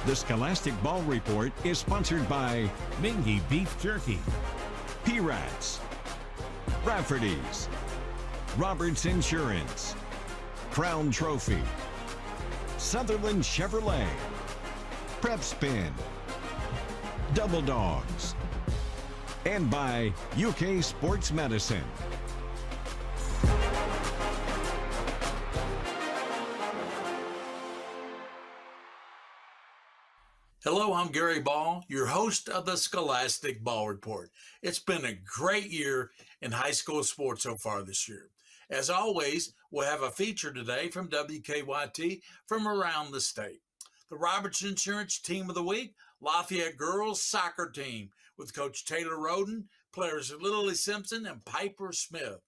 The Scholastic Ball Report is sponsored by Mingy Beef Jerky, P-Rats, Rafferty's, Roberts Insurance, Crown Trophy, Sutherland Chevrolet, Prepspin, Double Dogs, and by UK Sports Medicine. Hello, I'm Gary Ball, your host of the Scholastic Ball Report. It's been a great year in high school sports so far this year. As always, we'll have a feature today from WKYT from around the state. The Roberts Insurance Team of the Week, Lafayette Girls Soccer Team with Coach Taylor Roden, players Lily Simpson and Piper Smith.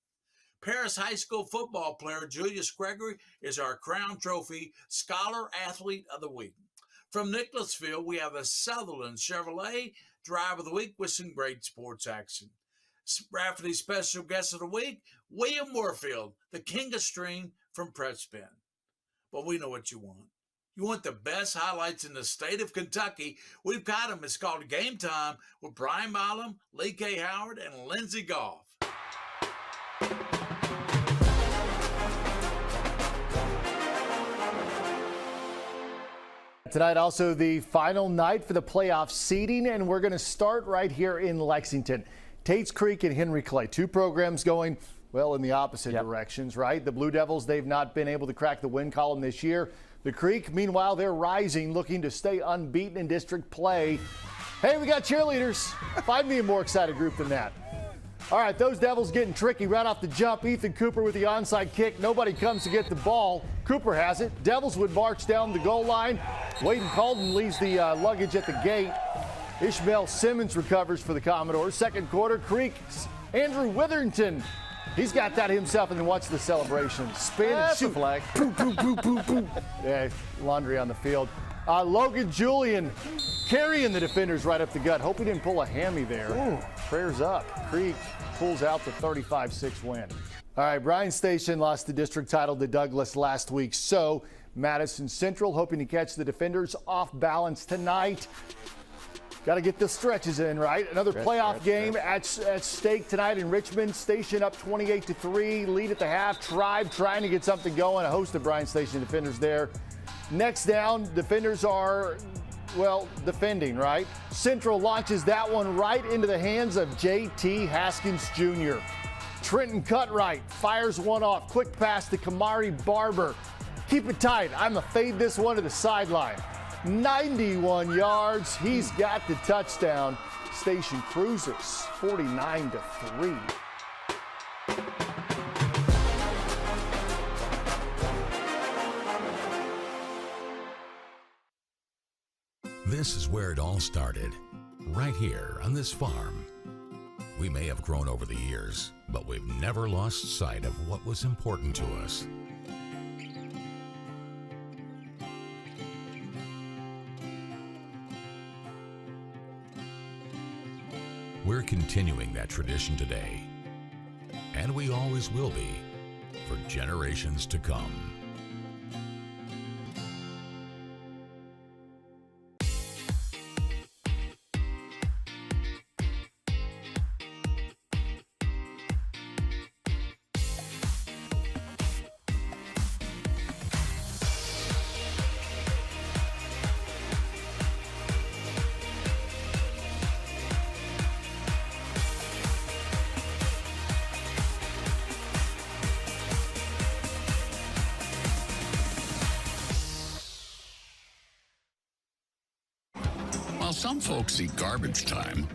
Paris High School football player Julius Gregory is our Crown Trophy Scholar Athlete of the Week. From Nicholasville, we have a Sutherland Chevrolet Driver of the Week with some great sports action. Rafferty's Special Guest of the Week, William Warfield, the King of Stream from Prepspin. But we know what you want. You want the best highlights in the state of Kentucky. We've got them. It's called Game Time with Brian Milam, Lee K. Howard, and Lindsey Goff. Tonight also the final night for the playoff seeding, and we're going to start right here in Lexington. Tates Creek and Henry Clay, two programs going, well, in the opposite directions, right? The Blue Devils, they've not been able to crack the win column this year. The Creek, meanwhile, they're rising, looking to stay unbeaten in district play. Hey, we got cheerleaders. Find me a more excited group than that. All right, those Devils getting tricky right off the jump. Ethan Cooper with the onside kick. Nobody comes to get the ball. Cooper has it. Devils would march down the goal line. Wayden Calden leaves the luggage at the gate. Ishmael Simmons recovers for the Commodores. Second quarter, Creek's Andrew Witherington. He's got that himself, and then watch the celebration. Spin and shoot. Flag. Boom, boom, boom, boom, boom. Yeah, laundry on the field. Logan Julian carrying the defenders right up the gut. Hope he didn't pull a hammy there. Ooh. Prayers up. Creek pulls out the 35-6 win. All right, Bryan Station lost the district title to Douglas last week. So Madison Central hoping to catch the defenders off balance tonight. Got to get the stretches in, right? Another playoff game at stake tonight in Richmond. Station up 28-3, lead at the half. Tribe trying to get something going. A host of Bryan Station defenders there. Next down, defenders are, well, defending, right? Central launches that one right into the hands of J.T. Haskins Jr. Trenton Cutright fires one off. Quick pass to Kamari Barber. Keep it tight. I'm going to fade this one to the sideline. 91 yards. He's got the touchdown. Station cruises 49-3. This is where it all started, right here on this farm. We may have grown over the years, but we've never lost sight of what was important to us. We're continuing that tradition today, and we always will be for generations to come. While some folks see garbage time,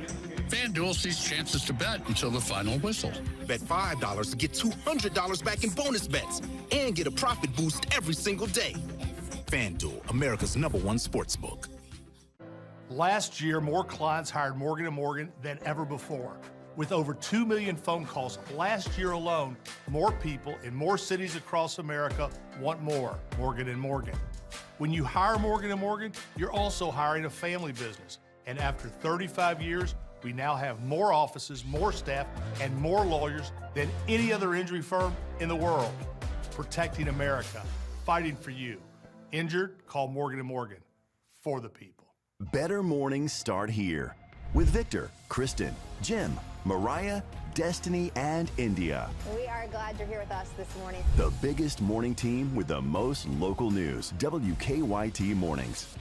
FanDuel sees chances to bet until the final whistle. Bet $5 to get $200 back in bonus bets and get a profit boost every single day. FanDuel, America's #1 sportsbook. Last year, more clients hired Morgan & Morgan than ever before. With over 2 million phone calls last year alone, more people in more cities across America want more Morgan & Morgan. When you hire Morgan & Morgan, you're also hiring a family business. And after 35 years, we now have more offices, more staff, and more lawyers than any other injury firm in the world. Protecting America, fighting for you. Injured? Call Morgan & Morgan. For the people. Better mornings start here with Victor, Kristen, Jim, Mariah, Destiny, and India. We are glad you're here with us this morning. The biggest morning team with the most local news. WKYT Mornings.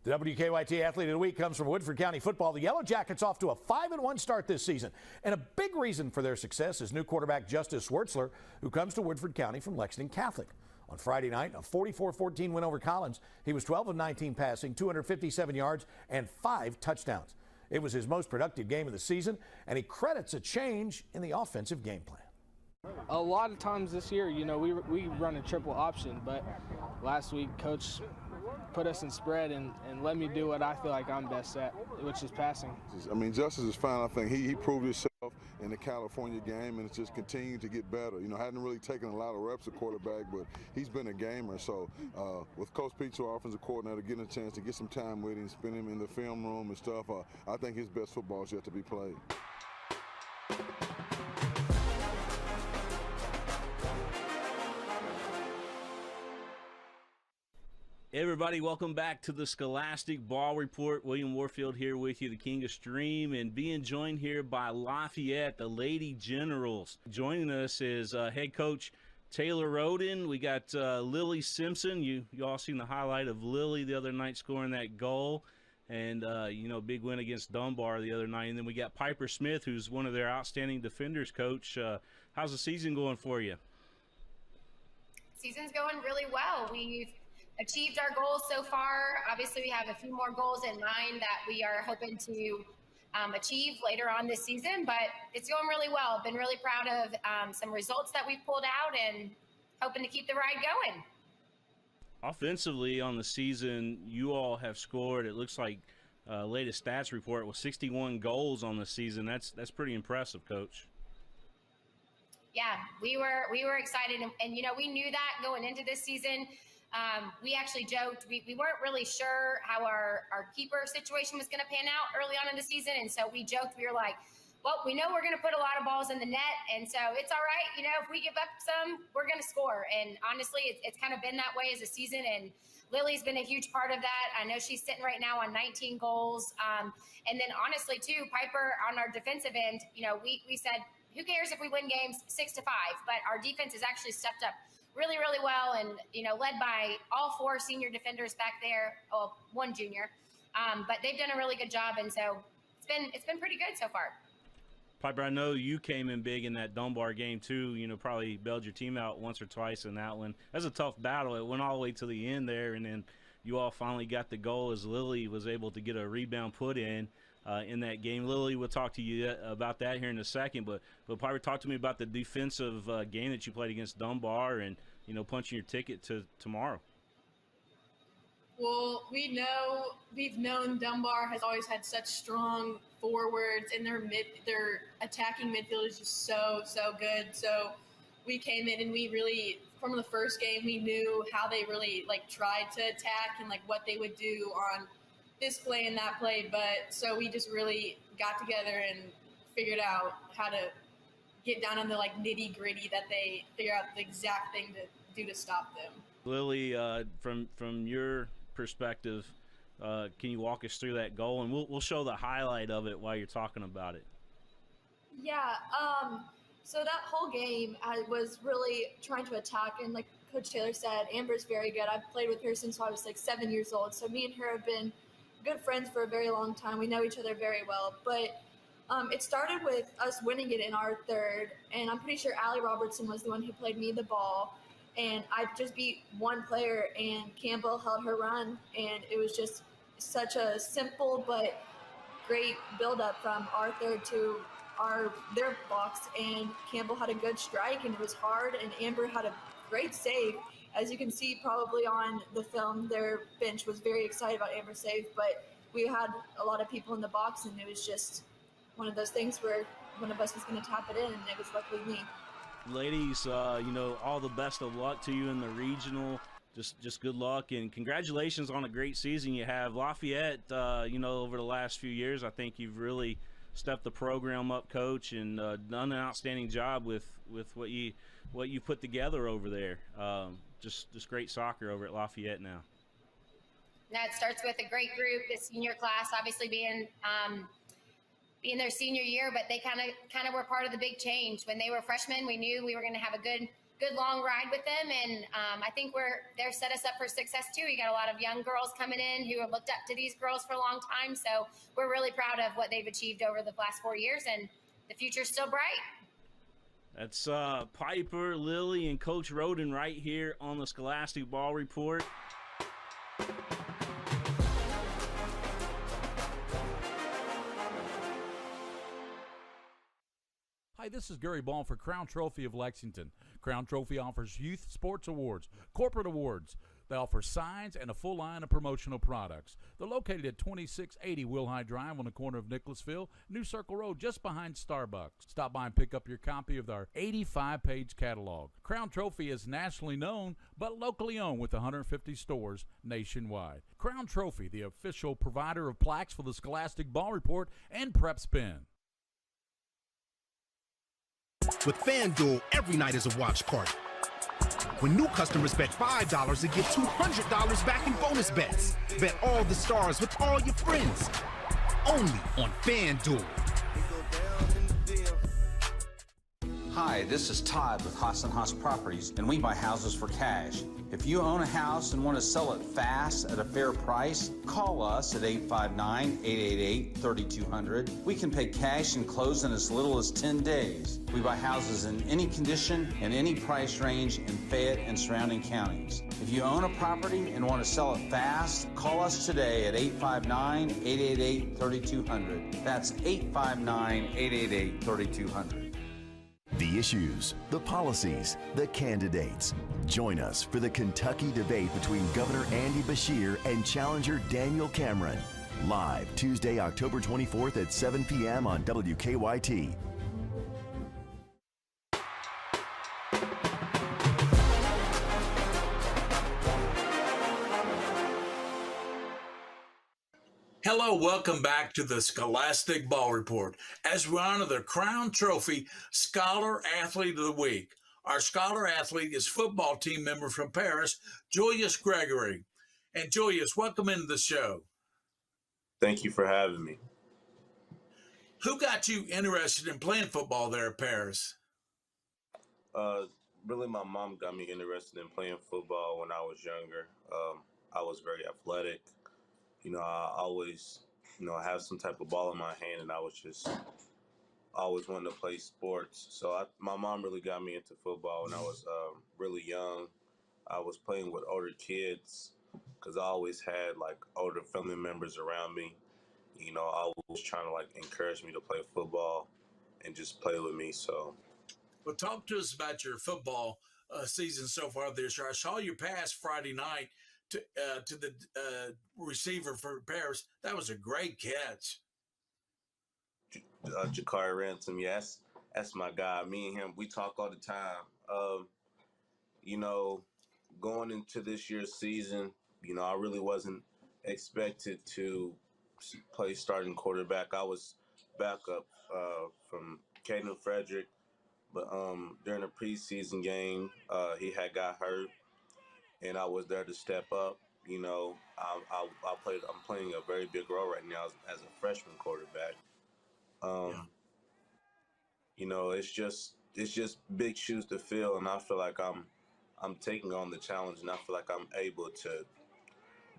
The WKYT Athlete of the Week comes from Woodford County football. The Yellow Jackets off to a 5-1 start this season. And a big reason for their success is new quarterback Justice Schwartzler, who comes to Woodford County from Lexington Catholic. On Friday night, a 44-14 win over Collins. He was 12 of 19 passing, 257 yards, and 5 touchdowns. It was his most productive game of the season, and he credits a change in the offensive game plan. A lot of times this year, we run a triple option, but last week, Coach put us in spread and let me do what I feel like I'm best at, which is passing. I mean, Justice is fine. I think he proved himself in the California game, and it's just continued to get better. Hadn't really taken a lot of reps at quarterback, but he's been a gamer. So with Coach Peach, our offensive coordinator, getting a chance to get some time with him, spend him in the film room and stuff, I think his best football is yet to be played. Hey everybody, welcome back to the Scholastic Ball Report. William Warfield here with you, the King of Stream, and being joined here by Lafayette, the Lady Generals. Joining us is head coach Taylor Roden. We got Lily Simpson. You all seen the highlight of Lily the other night scoring that goal, and big win against Dunbar the other night. And then we got Piper Smith, who's one of their outstanding defenders. Coach, how's the season going for you? Season's going really well. We've achieved our goals so far. Obviously, we have a few more goals in mind that we are hoping to achieve later on this season, but it's going really well. Been really proud of some results that we've pulled out and hoping to keep the ride going. Offensively on the season, you all have scored, it looks like latest stats report, with 61 goals on the season. That's pretty impressive, Coach. Yeah, we were excited, and we knew that going into this season. We actually joked, we weren't really sure how our keeper situation was going to pan out early on in the season. And so we joked, we were like, well, we know we're going to put a lot of balls in the net. And so it's all right. If we give up some, we're going to score. And honestly, it's kind of been that way as a season. And Lily's been a huge part of that. I know she's sitting right now on 19 goals. And then honestly, too, Piper on our defensive end, we said, who cares if we win games 6-5? But our defense has actually stepped up really, really well, and led by all 4 senior defenders back there, well, 1 junior, but they've done a really good job, and so it's been pretty good so far. Piper, I know you came in big in that Dunbar game too. Probably bailed your team out once or twice in that one. That's a tough battle. It went all the way to the end there, and then you all finally got the goal as Lily was able to get a rebound put in that game. Lily, we'll talk to you about that here in a second, but Piper, talk to me about the defensive game that you played against Dunbar and punching your ticket to tomorrow. Well, we've known Dunbar has always had such strong forwards, and their attacking midfield is just so good. So we came in and we really, from the first game, we knew how they really tried to attack and what they would do on this play and that play. But so we just really got together and figured out how to get down on the nitty gritty, that they figure out the exact thing to do to stop them. Lily, from your perspective, can you walk us through that goal, and we'll show the highlight of it while you're talking about it? Yeah, so that whole game I was really trying to attack, and like Coach Taylor said, Amber's very good. I've played with her since I was 7 years old, so me and her have been good friends for a very long time. We know each other very well, but it started with us winning it in our third, and I'm pretty sure Allie Robertson was the one who played me the ball, and I just beat one player, and Campbell held her run, and it was just such a simple but great build-up from our third to their box, and Campbell had a good strike, and it was hard, and Amber had a great save. As you can see probably on the film, their bench was very excited about Amber's save, but we had a lot of people in the box, and it was just one of those things where one of us was going to tap it in, and it was luckily me. Ladies, all the best of luck to you in the regional. Just good luck, and congratulations on a great season you have. Lafayette, over the last few years, I think you've really stepped the program up, Coach, and done an outstanding job with what you put together over there. Just great soccer over at Lafayette now. That starts with a great group, the senior class, obviously being their senior year, but they kind of were part of the big change. When they were freshmen, we knew we were going to have a good long ride with them, and I think they're set us up for success too. We got a lot of young girls coming in who have looked up to these girls for a long time, so we're really proud of what they've achieved over the last 4 years, and the future's still bright. That's Piper, Lily, and Coach Roden right here on the Scholastic Ball Report. Hi, this is Gary Ball for Crown Trophy of Lexington. Crown Trophy offers youth sports awards, corporate awards. They offer signs and a full line of promotional products. They're located at 2680 Wilhite Drive on the corner of Nicholasville, New Circle Road, just behind Starbucks. Stop by and pick up your copy of our 85-page catalog. Crown Trophy is nationally known, but locally owned with 150 stores nationwide. Crown Trophy, the official provider of plaques for the Scholastic Ball Report and Prepspin. With FanDuel, every night is a watch party. When new customers bet $5 and get $200 back in bonus bets. Bet all the stars with all your friends. Only on FanDuel. Hi, this is Todd with Haas & Haas Properties, and we buy houses for cash. If you own a house and want to sell it fast at a fair price, call us at 859-888-3200. We can pay cash and close in as little as 10 days. We buy houses in any condition and any price range in Fayette and surrounding counties. If you own a property and want to sell it fast, call us today at 859-888-3200. That's 859-888-3200. The issues, the policies, the candidates. Join us for the Kentucky debate between Governor Andy Beshear and challenger Daniel Cameron. Live Tuesday, October 24th at 7 p.m. on WKYT. Hello, welcome back to the Scholastic Ball Report as we honor the Crown Trophy Scholar Athlete of the Week. Our Scholar Athlete is football team member from Paris, Julius Gregory. And Julius, welcome into the show. Thank you for having me. Who got you interested in playing football there at Paris? Really, my mom got me interested in playing football when I was younger. I was very athletic. I always, have some type of ball in my hand, and I was just always wanting to play sports. So my mom really got me into football when I was really young. I was playing with older kids because I always had, older family members around me. Always trying to, encourage me to play football and just play with me. So, Well, talk to us about your football season so far this year. I saw you pass Friday night to the receiver for Paris. That was a great catch. Jakari Ransom, yes, that's my guy. Me and him, we talk all the time. Going into this year's season, I really wasn't expected to play starting quarterback. I was backup from Caden Frederick, but during the preseason game, he had got hurt. And I was there to step up. I'm playing a very big role right now as a freshman quarterback. It's just big shoes to fill, and I feel like I'm taking on the challenge, and I feel like I'm able to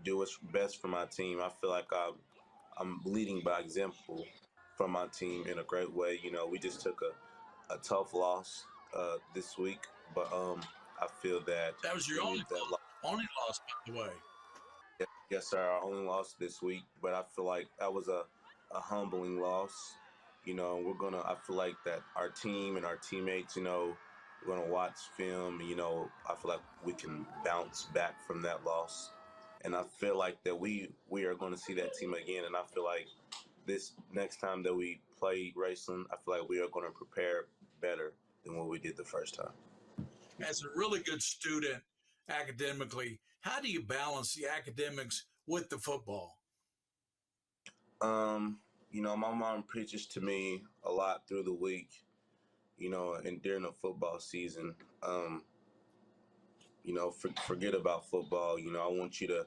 do what's best for my team. I feel like I'm leading by example for my team in a great way. We just took a tough loss this week, but I feel that was your only loss, by the way. Yes, sir. Our only loss this week, but I feel like that was a humbling loss. I feel like that our team and our teammates, we're gonna watch film. And, I feel like we can bounce back from that loss, and I feel like that we are going to see that team again. And I feel like this next time that we play Graceland, I feel like we are going to prepare better than what we did the first time. As a really good student academically, how do you balance the academics with the football? my mom preaches to me a lot through the week, and during the football season. Forget about football. I want you to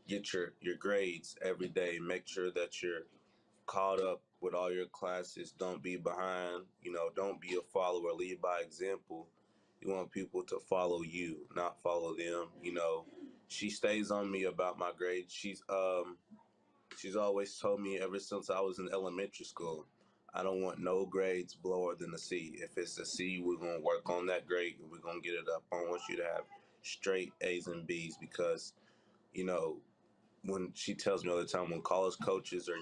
get your grades every day. Make sure that you're caught up with all your classes. Don't be behind. Don't be a follower. Lead by example. You want people to follow you, not follow them. She stays on me about my grades. She's always told me ever since I was in elementary school, I don't want no grades lower than a C. If it's a C, we're gonna work on that grade and we're gonna get it up. I want you to have straight A's and B's because, when she tells me all the time, when college coaches or,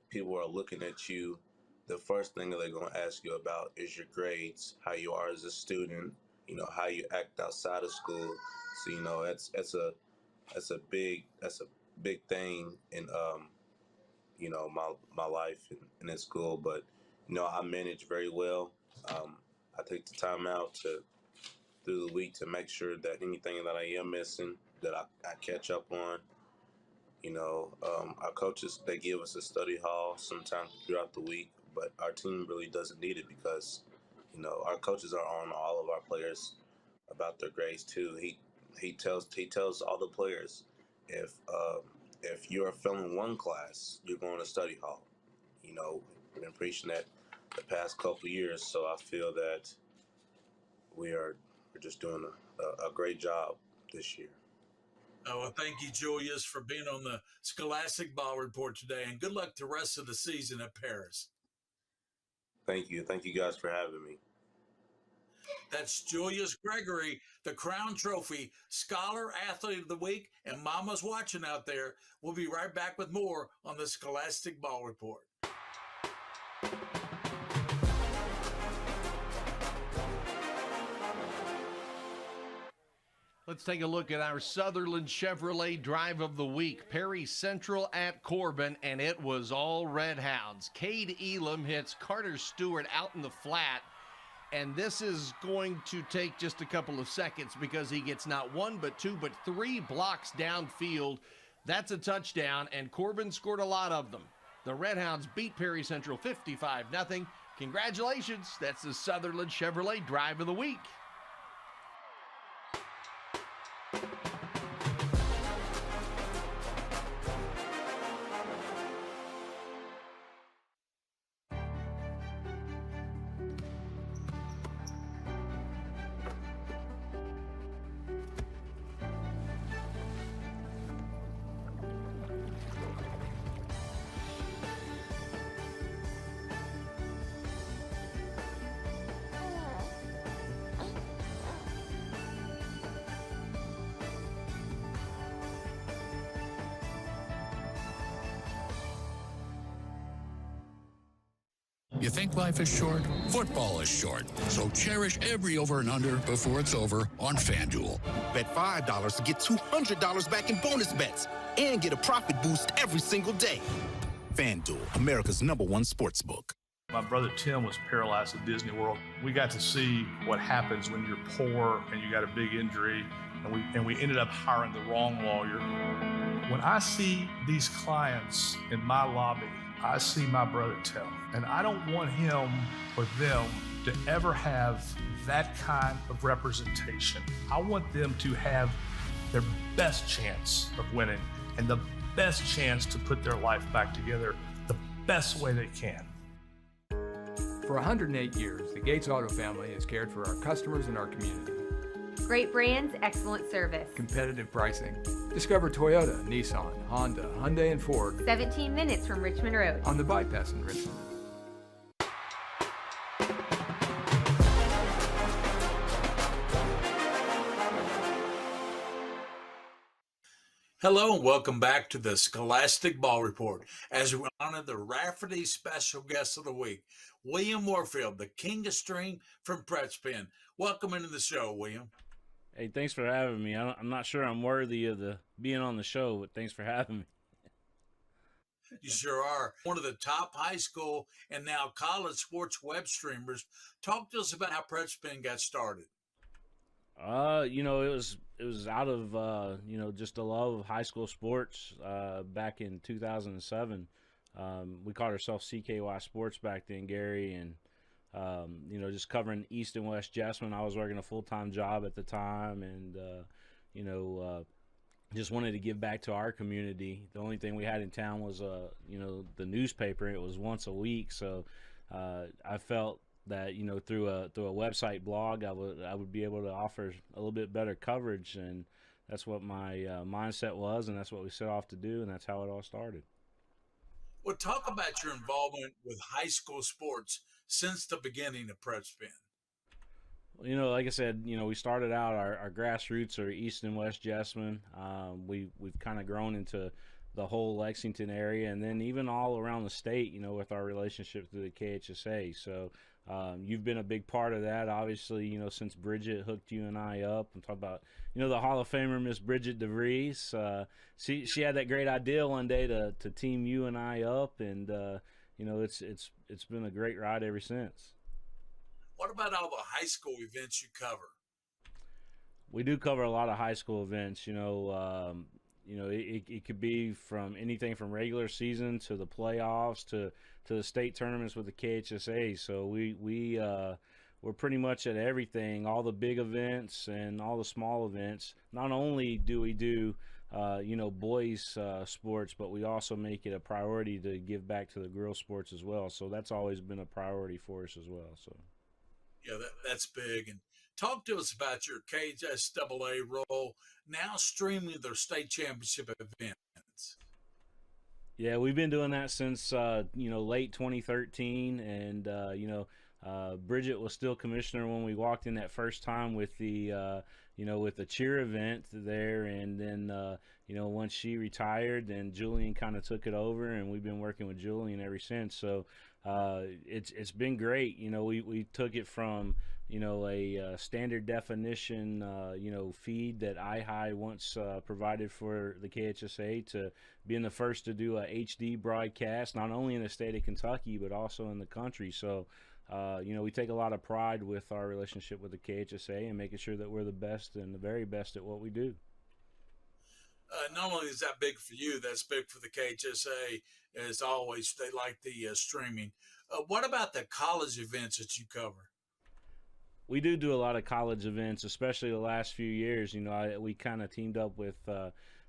people are looking at you, the first thing that they're going to ask you about is your grades, how you are as a student, how you act outside of school. So, that's a big thing in, my life and in school. But, I manage very well. I take the time out through the week to make sure that anything that I am missing, that I catch up on. Our coaches, they give us a study hall sometimes throughout the week, but our team really doesn't need it because, our coaches are on all of our players about their grades too. He tells all the players, if you're failing one class, you're going to study hall. We've been preaching that the past couple of years, so I feel that we're just doing a great job this year. Oh, well, thank you, Julius, for being on the Scholastic Ball Report today, and good luck the rest of the season at Paris. Thank you. Thank you guys for having me. That's Julius Gregory, the Crown Trophy Scholar Athlete of the Week, and Mama's watching out there. We'll be right back with more on the Scholastic Ball Report. Let's take a look at our Sutherland Chevrolet Drive of the Week. Perry Central at Corbin, and it was all Red Hounds. Cade Elam hits Carter Stewart out in the flat, and this is going to take just a couple of seconds because he gets not one but two but three blocks downfield. That's a touchdown, and Corbin scored a lot of them. The Red Hounds beat Perry Central 55-0. Congratulations. That's the Sutherland Chevrolet Drive of the Week. You think life is short? Football is short. So cherish every over and under before it's over on FanDuel. Bet $5 to get $200 back in bonus bets and get a profit boost every single day. FanDuel, America's #1 sportsbook. My brother Tim was paralyzed at Disney World. We got to see what happens when you're poor and you got a big injury, and we ended up hiring the wrong lawyer. When I see these clients in my lobby, I see my brother Tim, and I don't want him or them to ever have that kind of representation. I want them to have their best chance of winning and the best chance to put their life back together the best way they can. For 108 years, the Gates Auto family has cared for our customers and our community. Great brands, excellent service. Competitive pricing. Discover Toyota, Nissan, Honda, Hyundai, and Ford. 17 minutes from Richmond Road. On the bypass in Richmond. Hello and welcome back to the Scholastic Ball Report as we honor the Rafferty Special Guest of the Week, William Warfield, the King of String from Prepspin. Welcome into the show, William. Hey, thanks for having me. I'm not sure I'm worthy of being on the show, but thanks for having me. You sure are. One of the top high school and now college sports web streamers. Talk to us about how Prepspin got started. It was out of just a love of high school sports back in 2007. we called ourselves CKY Sports back then, Gary, and just covering East and West Jessamine. I was working a full-time job at the time, and just wanted to give back to our community. The only thing we had in town was the newspaper. It was once a week, so I felt that through a website blog I would be able to offer a little bit better coverage, and that's what my mindset was, and that's what we set off to do, and that's how it all started. Well, talk about your involvement with high school sports since the beginning of Prepspin. Like I said, we started out, our grassroots are East and West Jessamine. We've kind of grown into the whole Lexington area, and then even all around the state, with our relationship through the KHSA. So you've been a big part of that, obviously, since Bridget hooked you and I up. I'm talking about, the Hall of Famer, Miss Bridget DeVries. She had that great idea one day to team you and I up, and, it's been a great ride ever since. What about all the high school events you cover? We do cover a lot of high school events. It could be from anything from regular season to the playoffs to the state tournaments with the KHSA. So we're pretty much at everything, all the big events and all the small events. Not only do we do boys sports, but we also make it a priority to give back to the girls sports as well. So that's always been a priority for us as well. So yeah, that's big. And talk to us about your KHSAA role now streaming their state championship events. Yeah, we've been doing that since late 2013, and Bridget was still commissioner when we walked in that first time with the with the cheer event there, and then once she retired, then Julian kind of took it over, and we've been working with Julian ever since. So it's been great. We took it from a standard definition feed that iHigh once provided for the KHSA to being the first to do a HD broadcast, not only in the state of Kentucky but also in the country. So we take a lot of pride with our relationship with the KHSA and making sure that we're the best and the very best at what we do. Not only is that big for you, that's big for the KHSA. As always, they like the streaming. What about the college events that you cover? We do a lot of college events, especially the last few years. We kind of teamed up with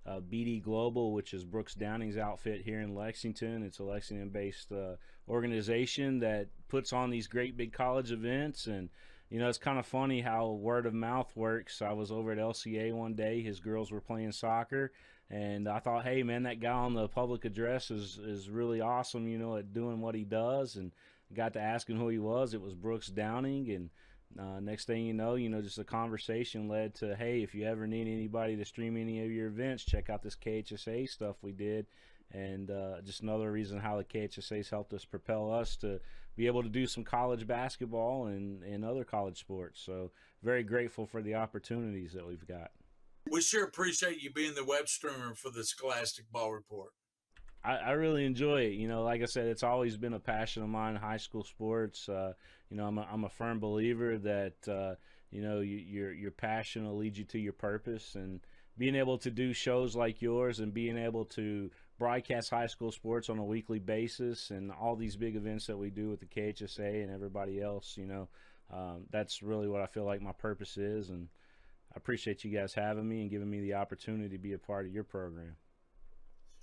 BD Global, which is Brooks Downing's outfit here in Lexington. It's a Lexington-based organization that puts on these great big college events, and it's kind of funny how word of mouth works. I was over at LCA one day. His girls were playing soccer, and I thought, hey, man, that guy on the public address is really awesome, at doing what he does, and got to asking who he was. It was Brooks Downing, and next thing you know, just a conversation led to, hey, if you ever need anybody to stream any of your events, check out this KHSA stuff we did. And just another reason how the KHSA's helped us propel us to be able to do some college basketball and other college sports. So very grateful for the opportunities that we've got. We sure appreciate you being the web streamer for the Scholastic Ball Report. I really enjoy it. Like I said, it's always been a passion of mine, high school sports. I'm a firm believer that, your passion will lead you to your purpose, and being able to do shows like yours and being able to broadcast high school sports on a weekly basis and all these big events that we do with the KHSA and everybody else, that's really what I feel like my purpose is. And I appreciate you guys having me and giving me the opportunity to be a part of your program.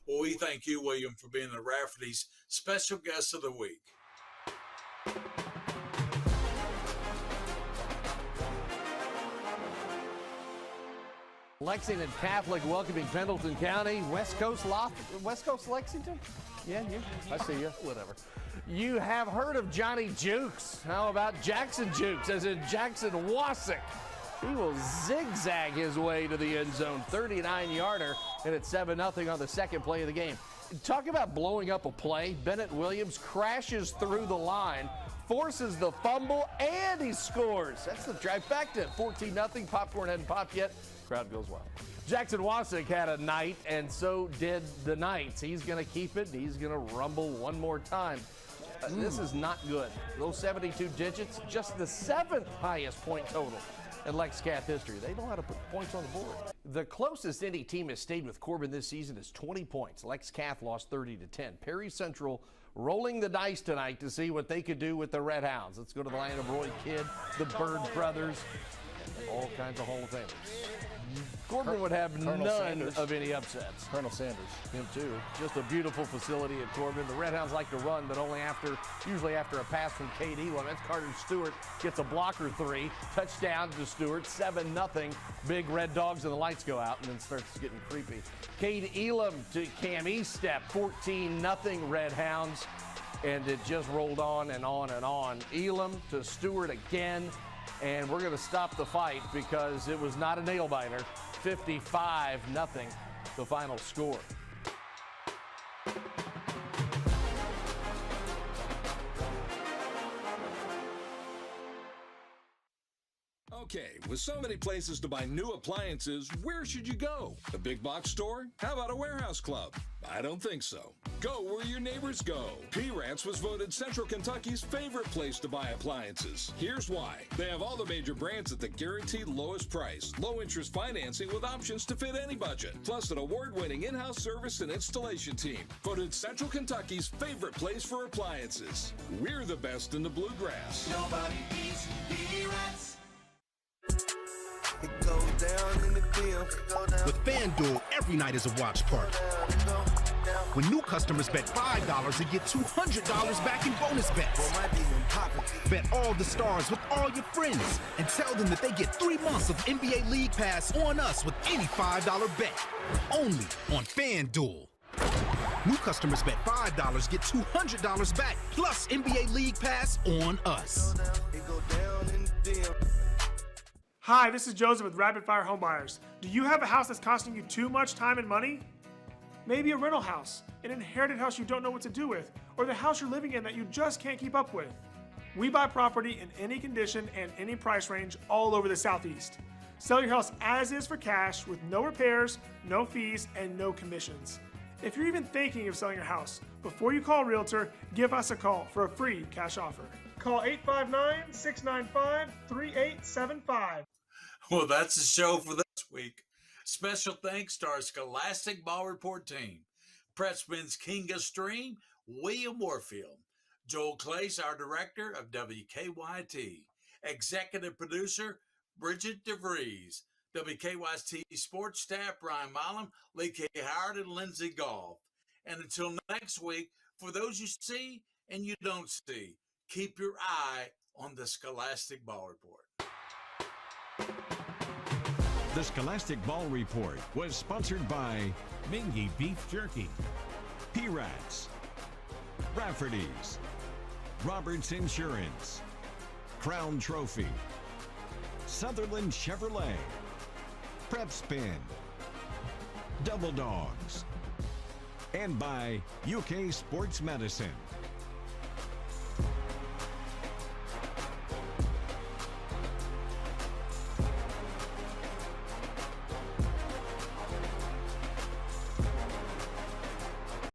Well, we thank you, William, for being the Rafferty's special guest of the week. Lexington Catholic welcoming Pendleton County, West Coast Lexington? Yeah, I see you. Whatever. You have heard of Johnny Jukes. How about Jackson Jukes, as in Jackson Wasick? He will zigzag his way to the end zone, 39-yarder, and it's 7-0 on the second play of the game. Talk about blowing up a play. Bennett Williams crashes through the line, forces the fumble, and he scores. That's the trifecta. 14-0. Popcorn hadn't popped yet. Crowd goes wild. Jackson Wasick had a night, and so did the Knights. He's going to keep it. He's going to rumble one more time. This is not good. Those 72 digits, just the 7th highest point total in Lex-Cath history. They know how to put points on the board. The closest any team has stayed with Corbin this season is 20 points. Lex-Cath lost 30-10. Perry Central rolling the dice tonight to see what they could do with the Red Hounds. Let's go to the line of Roy Kidd, the Bird brothers, and all kinds of Hall of Famers. Corbin would have none of any upsets. Colonel Sanders. Him too. Just a beautiful facility at Corbin. The Red Hounds like to run, but only usually after a pass from Cade Elam. That's Carter Stewart gets a blocker 3. Touchdown to Stewart, 7-0. Big Red Dogs, and the lights go out, and then starts getting creepy. Cade Elam to Cam Eastep, 14-0 Red Hounds. And it just rolled on and on and on. Elam to Stewart again. And we're going to stop the fight because it was not a nail-biter. 55-0, the final score. Okay, with so many places to buy new appliances, where should you go? A big box store? How about a warehouse club? I don't think so. Go where your neighbors go. P-Rats was voted Central Kentucky's favorite place to buy appliances. Here's why. They have all the major brands at the guaranteed lowest price. Low interest financing with options to fit any budget. Plus an award-winning in-house service and installation team. Voted Central Kentucky's favorite place for appliances. We're the best in the bluegrass. Nobody beats P-Rats. It goes down in the field. With FanDuel, every night is a watch party. When new customers bet $5 and get $200 back in bonus bets. Bet all the stars with all your friends and tell them that they get 3 months of NBA League Pass on us with any $5 bet. Only on FanDuel. New customers bet $5, get $200 back, plus NBA League Pass on us. Hi, this is Joseph with Rapid Fire Home Buyers. Do you have a house that's costing you too much time and money? Maybe a rental house, an inherited house you don't know what to do with, or the house you're living in that you just can't keep up with. We buy property in any condition and any price range all over the Southeast. Sell your house as is for cash with no repairs, no fees, and no commissions. If you're even thinking of selling your house, before you call a realtor, give us a call for a free cash offer. Call 859-695-3875. Well, that's the show for this week. Special thanks to our Scholastic Ball Report team. Prepspin's King of Stream, William Warfield. Joel Clace, our director of WKYT. Executive producer, Bridget DeVries. WKYT sports staff, Brian Milam, Lee K. Howard, and Lindsey Golf. And until next week, for those you see and you don't see, keep your eye on the Scholastic Ball Report. The Scholastic Ball Report was sponsored by Mingy Beef Jerky, P-Rats, Rafferty's, Roberts Insurance, Crown Trophy, Sutherland Chevrolet, Prepspin, Double Dogs, and by UK Sports Medicine.